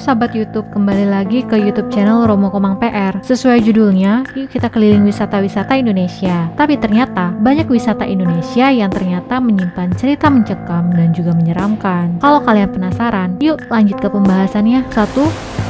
sahabat YouTube, kembali lagi ke YouTube channel Romo Komang PR. Sesuai judulnya, yuk kita keliling wisata-wisata Indonesia. Tapi ternyata banyak wisata Indonesia yang ternyata menyimpan cerita mencekam dan juga menyeramkan. Kalau kalian penasaran, yuk lanjut ke pembahasannya. 1.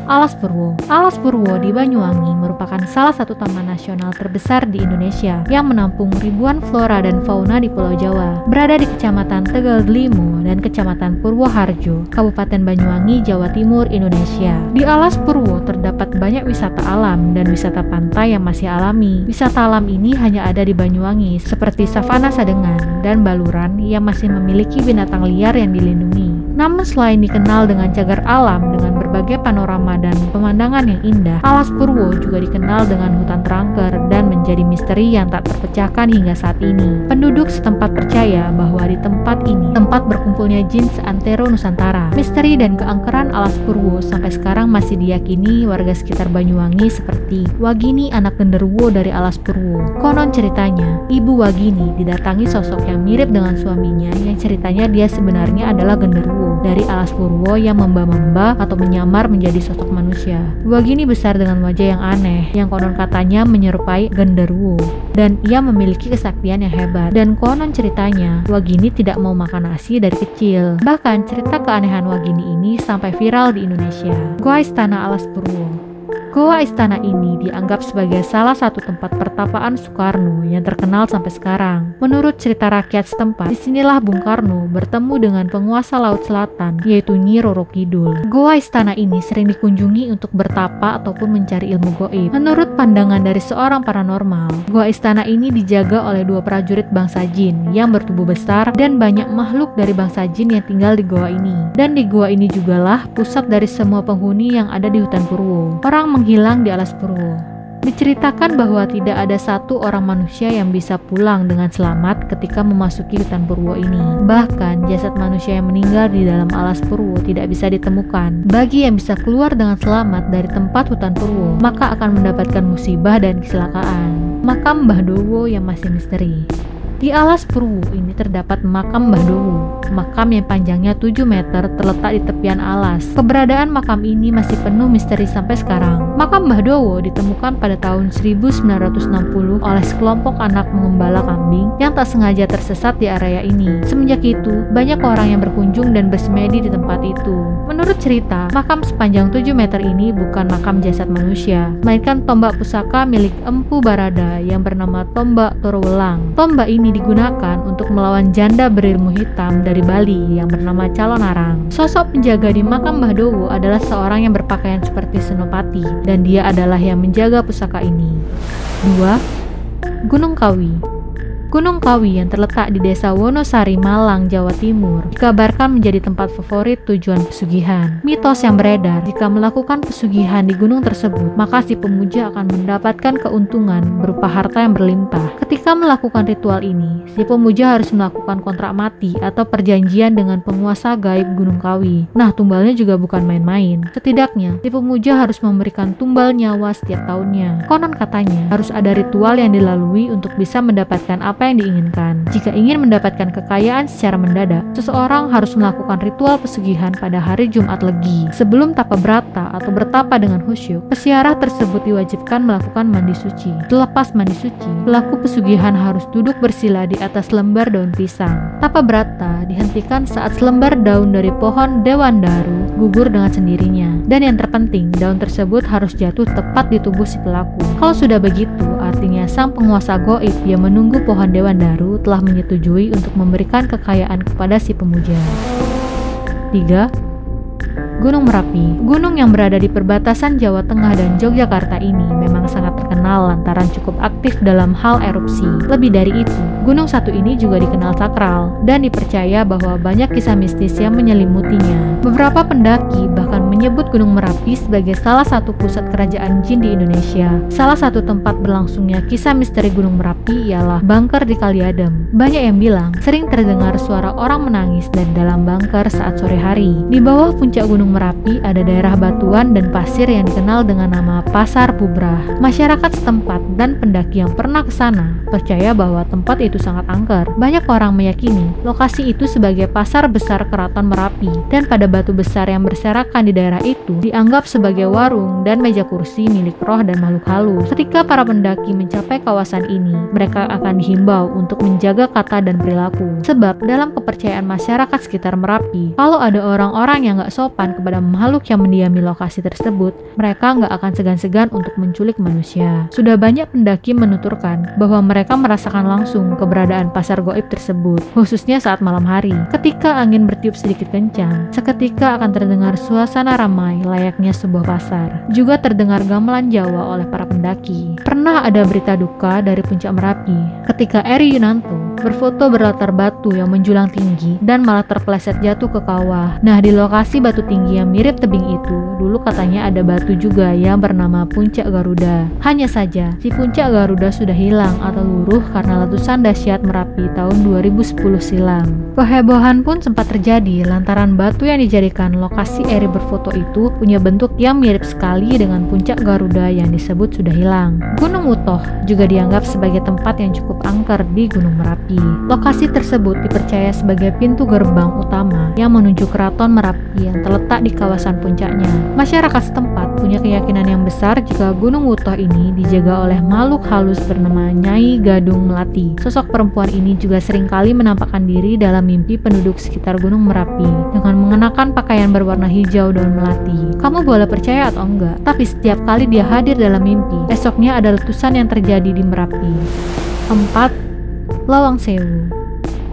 Alas Purwo. Alas Purwo di Banyuwangi merupakan salah satu taman nasional terbesar di Indonesia yang menampung ribuan flora dan fauna di Pulau Jawa. Berada di Kecamatan Tegal Delimo dan Kecamatan Purwoharjo, Kabupaten Banyuwangi, Jawa Timur, Indonesia. Di Alas Purwo terdapat banyak wisata alam dan wisata pantai yang masih alami. Wisata alam ini hanya ada di Banyuwangi, seperti Savana Sadengan dan Baluran yang masih memiliki binatang liar yang dilindungi. Namun selain dikenal dengan cagar alam dengan berbagai panorama dan pemandangan yang indah, Alas Purwo juga dikenal dengan hutan terangker dan menjadi misteri yang tak terpecahkan hingga saat ini. Penduduk setempat percaya bahwa di tempat ini tempat berkumpulnya jin seantero Nusantara. Misteri dan keangkeran Alas Purwo sampai sekarang masih diyakini warga sekitar Banyuwangi seperti Wagini, anak genderuwo dari Alas Purwo. Konon ceritanya, Ibu Wagini didatangi sosok yang mirip dengan suaminya yang ceritanya dia sebenarnya adalah genderuwo dari Alas Purwo yang memba-memba atau menyamar menjadi sosok manusia. Wagini besar dengan wajah yang aneh yang konon katanya menyerupai genderuwo dan ia memiliki kesaktian yang hebat. Dan konon ceritanya Wagini tidak mau makan nasi dari kecil. Bahkan cerita keanehan Wagini ini sampai viral di Indonesia. Goa Istana Alas Purwo. Goa Istana ini dianggap sebagai salah satu tempat pertapaan Soekarno yang terkenal sampai sekarang. Menurut cerita rakyat setempat, disinilah Bung Karno bertemu dengan penguasa Laut Selatan, yaitu Nyi Roro Kidul. Goa Istana ini sering dikunjungi untuk bertapa ataupun mencari ilmu goib. Menurut pandangan dari seorang paranormal, Goa Istana ini dijaga oleh dua prajurit bangsa jin yang bertubuh besar dan banyak makhluk dari bangsa jin yang tinggal di goa ini. Dan di goa ini jugalah pusat dari semua penghuni yang ada di hutan Purwo. Orang menghilang di Alas Purwo. Diceritakan bahwa tidak ada satu orang manusia yang bisa pulang dengan selamat ketika memasuki hutan Purwo ini. Bahkan jasad manusia yang meninggal di dalam Alas Purwo tidak bisa ditemukan. Bagi yang bisa keluar dengan selamat dari tempat hutan Purwo, maka akan mendapatkan musibah dan kecelakaan. Makam Mbah Dowo yang masih misteri. Di Alas Purwo ini terdapat makam Mbah Dowo. Makam yang panjangnya 7 meter terletak di tepian alas. Keberadaan makam ini masih penuh misteri sampai sekarang. Makam Mbah Dowo ditemukan pada tahun 1960 oleh sekelompok anak mengembala kambing yang tak sengaja tersesat di area ini. Semenjak itu, banyak orang yang berkunjung dan bersemedi di tempat itu. Menurut cerita, makam sepanjang 7 meter ini bukan makam jasad manusia, melainkan tombak pusaka milik Empu Barada yang bernama Tombak Torowelang. Tombak ini digunakan untuk melawan janda berilmu hitam dari Bali yang bernama Calonarang. Sosok penjaga di makam Mbah Dowo adalah seorang yang berpakaian seperti senopati dan dia adalah yang menjaga pusaka ini. 2. Gunung Kawi. Gunung Kawi yang terletak di Desa Wonosari, Malang, Jawa Timur, dikabarkan menjadi tempat favorit tujuan pesugihan. Mitos yang beredar, jika melakukan pesugihan di gunung tersebut, maka si pemuja akan mendapatkan keuntungan berupa harta yang berlimpah. Ketika melakukan ritual ini, si pemuja harus melakukan kontrak mati atau perjanjian dengan penguasa gaib Gunung Kawi. Nah, tumbalnya juga bukan main-main. Setidaknya, si pemuja harus memberikan tumbal nyawa setiap tahunnya. Konon katanya, harus ada ritual yang dilalui untuk bisa mendapatkan apa yang diinginkan. Jika ingin mendapatkan kekayaan secara mendadak, seseorang harus melakukan ritual pesugihan pada hari Jumat Legi. Sebelum tapa brata atau bertapa dengan khusyuk, pesiarah tersebut diwajibkan melakukan mandi suci. Selepas mandi suci, pelaku pesugihan harus duduk bersila di atas lembar daun pisang. Tapa brata dihentikan saat selembar daun dari pohon dewandaru gugur dengan sendirinya. Dan yang terpenting, daun tersebut harus jatuh tepat di tubuh si pelaku. Kalau sudah begitu, artinya sang penguasa goib yang menunggu pohon dewandaru telah menyetujui untuk memberikan kekayaan kepada si pemuja. 3. Gunung Merapi. Gunung yang berada di perbatasan Jawa Tengah dan Yogyakarta ini memang sangat terkenal lantaran cukup aktif dalam hal erupsi. Lebih dari itu, gunung satu ini juga dikenal sakral dan dipercaya bahwa banyak kisah mistis yang menyelimutinya. Beberapa pendaki bahkan menyebut Gunung Merapi sebagai salah satu pusat kerajaan jin di Indonesia. Salah satu tempat berlangsungnya kisah misteri Gunung Merapi ialah bunker di Kaliadem. Banyak yang bilang sering terdengar suara orang menangis dan dalam bunker saat sore hari. Di bawah puncak Gunung Merapi ada daerah batuan dan pasir yang dikenal dengan nama Pasar Bubrah. Masyarakat setempat dan pendaki yang pernah ke sana percaya bahwa tempat itu sangat angker. Banyak orang meyakini lokasi itu sebagai pasar besar Keraton Merapi, dan pada batu besar yang berserakan di daerah itu dianggap sebagai warung dan meja kursi milik roh dan makhluk halus. Ketika para pendaki mencapai kawasan ini, mereka akan dihimbau untuk menjaga kata dan perilaku. Sebab dalam kepercayaan masyarakat sekitar Merapi, kalau ada orang-orang yang gak sopan kepada makhluk yang mendiami lokasi tersebut, mereka gak akan segan-segan untuk menculik manusia. Sudah banyak pendaki menuturkan bahwa mereka merasakan langsung keberadaan pasar goib tersebut, khususnya saat malam hari. Ketika angin bertiup sedikit kencang, seketika akan terdengar suasana ramai layaknya sebuah pasar. Juga terdengar gamelan Jawa oleh para pendaki. Pernah ada berita duka dari puncak Merapi ketika Eri Yunanto berfoto berlatar batu yang menjulang tinggi dan malah terpeleset jatuh ke kawah. Nah, di lokasi batu tinggi yang mirip tebing itu, dulu katanya ada batu juga yang bernama Puncak Garuda. Hanya saja, si Puncak Garuda sudah hilang atau luruh karena letusan dahsyat Merapi tahun 2010 silam. Kehebohan pun sempat terjadi lantaran batu yang dijadikan lokasi Eri berfoto itu punya bentuk yang mirip sekali dengan Puncak Garuda yang disebut sudah hilang. Gunung Utoh juga dianggap sebagai tempat yang cukup angker di Gunung Merapi. Lokasi tersebut dipercaya sebagai pintu gerbang utama yang menuju Keraton Merapi yang terletak di kawasan puncaknya. Masyarakat setempat punya keyakinan yang besar jika Gunung Utoh ini dijaga oleh makhluk halus bernama Nyai Gadung Melati. Sosok perempuan ini juga seringkali menampakkan diri dalam mimpi penduduk sekitar Gunung Merapi dengan mengenakan pakaian berwarna hijau daun melati. Kamu boleh percaya atau enggak, tapi setiap kali dia hadir dalam mimpi, esoknya ada letusan yang terjadi di Merapi. 4. Lawang Sewu.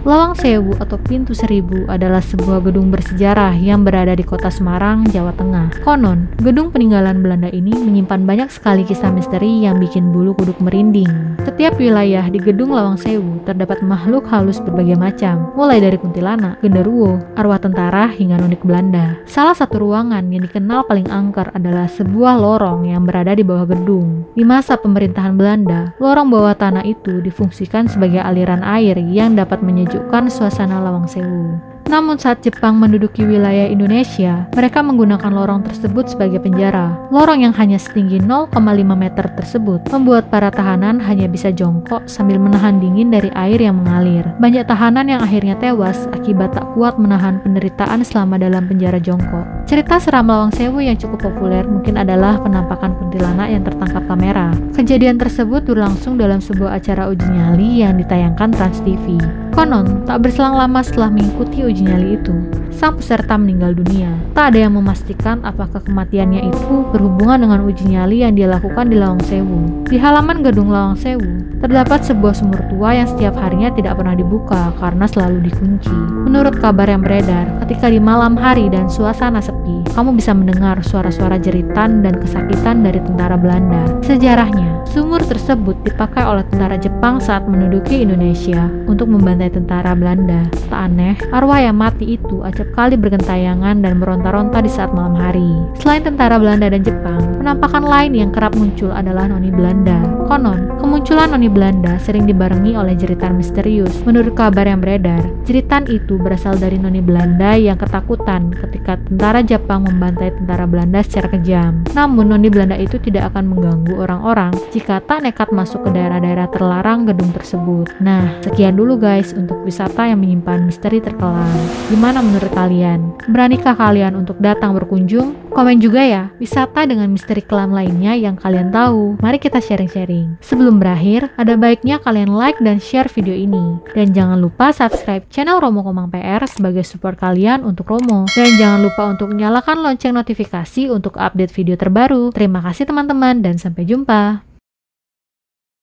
Lawang Sewu atau Pintu Seribu adalah sebuah gedung bersejarah yang berada di kota Semarang, Jawa Tengah. Konon, gedung peninggalan Belanda ini menyimpan banyak sekali kisah misteri yang bikin bulu kuduk merinding. Setiap wilayah di gedung Lawang Sewu terdapat makhluk halus berbagai macam, mulai dari kuntilanak, genderuwo, arwah tentara, hingga nonik Belanda. Salah satu ruangan yang dikenal paling angker adalah sebuah lorong yang berada di bawah gedung. Di masa pemerintahan Belanda, lorong bawah tanah itu difungsikan sebagai aliran air yang dapat menyejukkan suasana Lawang Sewu. Namun saat Jepang menduduki wilayah Indonesia, mereka menggunakan lorong tersebut sebagai penjara. Lorong yang hanya setinggi 0,5 meter tersebut membuat para tahanan hanya bisa jongkok sambil menahan dingin dari air yang mengalir. Banyak tahanan yang akhirnya tewas akibat tak kuat menahan penderitaan selama dalam penjara jongkok. Cerita seram Lawang Sewu yang cukup populer mungkin adalah penampakan kuntilanak yang tertangkap kamera. Kejadian tersebut berlangsung dalam sebuah acara uji nyali yang ditayangkan Trans TV. Konon, tak berselang lama setelah mengikuti uji nyali itu, sang peserta meninggal dunia. Tak ada yang memastikan apakah kematiannya itu berhubungan dengan uji nyali yang dia lakukan di Lawang Sewu. Di halaman gedung Lawang Sewu, terdapat sebuah sumur tua yang setiap harinya tidak pernah dibuka karena selalu dikunci. Menurut kabar yang beredar, ketika di malam hari dan suasana sepi, kamu bisa mendengar suara-suara jeritan dan kesakitan dari tentara Belanda. Sejarahnya, sumur tersebut dipakai oleh tentara Jepang saat menduduki Indonesia untuk membantai tentara Belanda. Tak aneh, arwah yang mati itu acap kali bergentayangan dan meronta-ronta di saat malam hari. Selain tentara Belanda dan Jepang, penampakan lain yang kerap muncul adalah noni Belanda. Konon, kemunculan noni Belanda sering dibarengi oleh jeritan misterius. Menurut kabar yang beredar, jeritan itu berasal dari noni Belanda yang ketakutan ketika tentara Jepang membantai tentara Belanda secara kejam. Namun, noni Belanda itu tidak akan mengganggu orang-orang jika tak nekat masuk ke daerah-daerah terlarang gedung tersebut. Nah, sekian dulu guys untuk wisata yang menyimpan misteri terkelam. Gimana menurut kalian? Beranikah kalian untuk datang berkunjung? Komen juga ya, wisata dengan misteri kelam lainnya yang kalian tahu. Mari kita sharing-sharing. Sebelum berakhir, ada baiknya kalian like dan share video ini. Dan jangan lupa subscribe channel Romo Komang PR sebagai support kalian untuk Romo. Dan jangan lupa untuk nyalakan lonceng notifikasi untuk update video terbaru. Terima kasih teman-teman dan sampai jumpa.